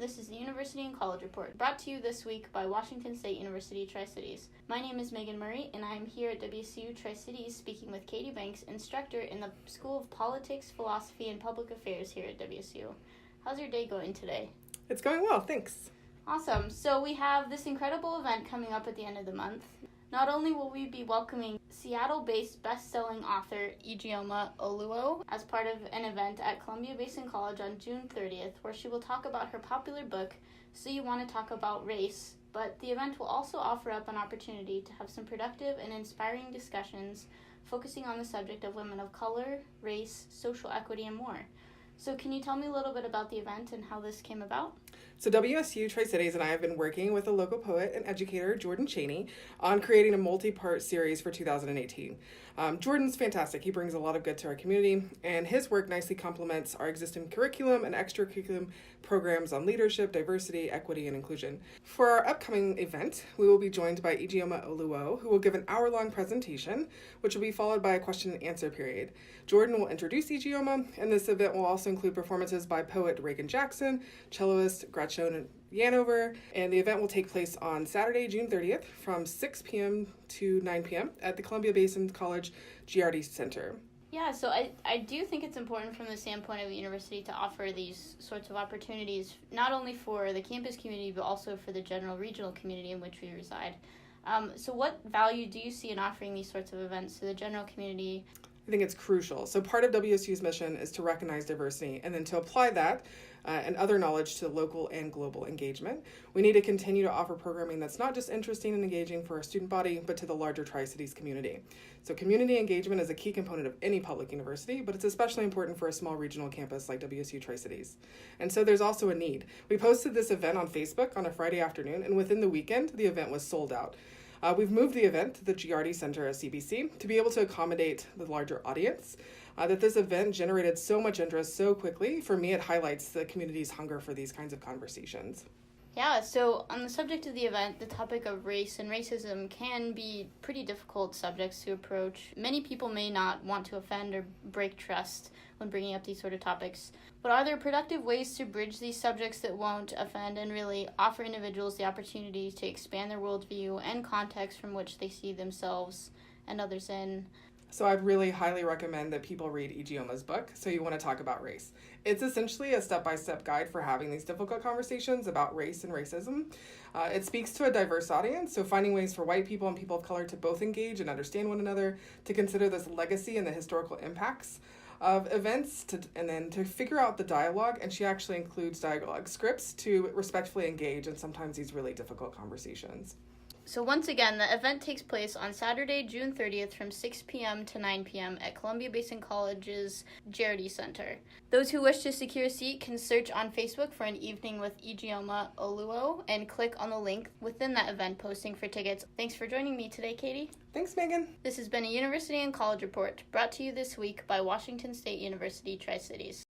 This is the University and College Report, brought to you this week by Washington State University Tri-Cities. My name is Megan Murray, and I am here at WSU Tri-Cities speaking with Katie Banks, instructor in the School of Politics, Philosophy, and Public Affairs here at WSU. How's your day going today? It's going well, thanks. Awesome. So we have this incredible event coming up at the end of the month. Not only will we be welcoming Seattle-based best-selling author Ijeoma Oluo as part of an event at Columbia Basin College on June 30th, where she will talk about her popular book, So You Want to Talk About Race, but the event will also offer up an opportunity to have some productive and inspiring discussions focusing on the subject of women of color, race, social equity, and more. So can you tell me a little bit about the event and how this came about? So WSU Tri-Cities and I have been working with a local poet and educator, Jordan Chaney, on creating a multi-part series for 2018. Jordan's fantastic. He brings a lot of good to our community, and his work nicely complements our existing curriculum and extracurriculum programs on leadership, diversity, equity, and inclusion. For our upcoming event, we will be joined by Ijeoma Oluo, who will give an hour-long presentation, which will be followed by a question and answer period. Jordan will introduce Ijeoma, and this event will also include performances by poet Reagan Jackson, celloist Gretchen Yanover, and the event will take place on Saturday, June 30th from 6 p.m. to 9 p.m. at the Columbia Basin College GRD Center. Yeah, so I do think it's important from the standpoint of the university to offer these sorts of opportunities, not only for the campus community, but also for the general regional community in which we reside. So what value do you see in offering these sorts of events to the general community? I think it's crucial. So part of WSU's mission is to recognize diversity and then to apply that and other knowledge to local and global engagement. We need to continue to offer programming that's not just interesting and engaging for our student body, but to the larger Tri-Cities community. So community engagement is a key component of any public university, but it's especially important for a small regional campus like WSU Tri-Cities. And so there's also a need. We posted this event on Facebook on a Friday afternoon, and within the weekend, the event was sold out. We've moved the event to the GRD Center at CBC to be able to accommodate the larger audience. That this event generated so much interest so quickly, for me, it highlights the community's hunger for these kinds of conversations. Yeah, so on the subject of the event, the topic of race and racism can be pretty difficult subjects to approach. Many people may not want to offend or break trust when bringing up these sort of topics, but are there productive ways to bridge these subjects that won't offend and really offer individuals the opportunity to expand their worldview and context from which they see themselves and others in? So I'd really highly recommend that people read Ijeoma's book, So You Want to Talk About Race. It's essentially a step-by-step guide for having these difficult conversations about race and racism. It speaks to a diverse audience, so finding ways for white people and people of color to both engage and understand one another, to consider this legacy and the historical impacts of events, and then to figure out the dialogue, and she actually includes dialogue scripts to respectfully engage in sometimes these really difficult conversations. So once again, the event takes place on Saturday, June 30th from 6 p.m. to 9 p.m. at Columbia Basin College's GRD Center. Those who wish to secure a seat can search on Facebook for an evening with Ijeoma Oluo and click on the link within that event posting for tickets. Thanks for joining me today, Katie. Thanks, Megan. This has been a University and College Report brought to you this week by Washington State University Tri-Cities.